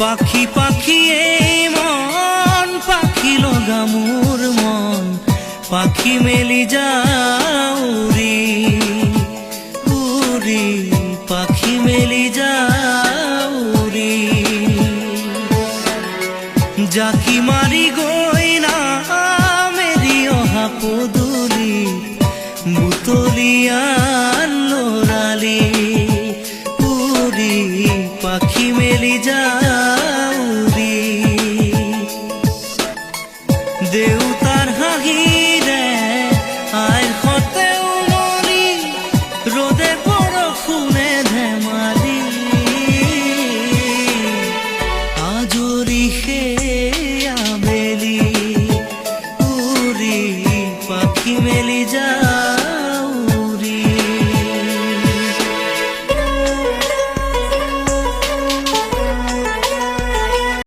পাখি পাখি এই মন পাখি লগা মোৰ মন পাখি মেলি যাও উৰি উৰি পাখি মেলি যাও উৰি জাকি মাৰি গৈ না মেলি অহা পদূলি বুটলিয়ান লৰালি উৰি পাখি মেলি যাও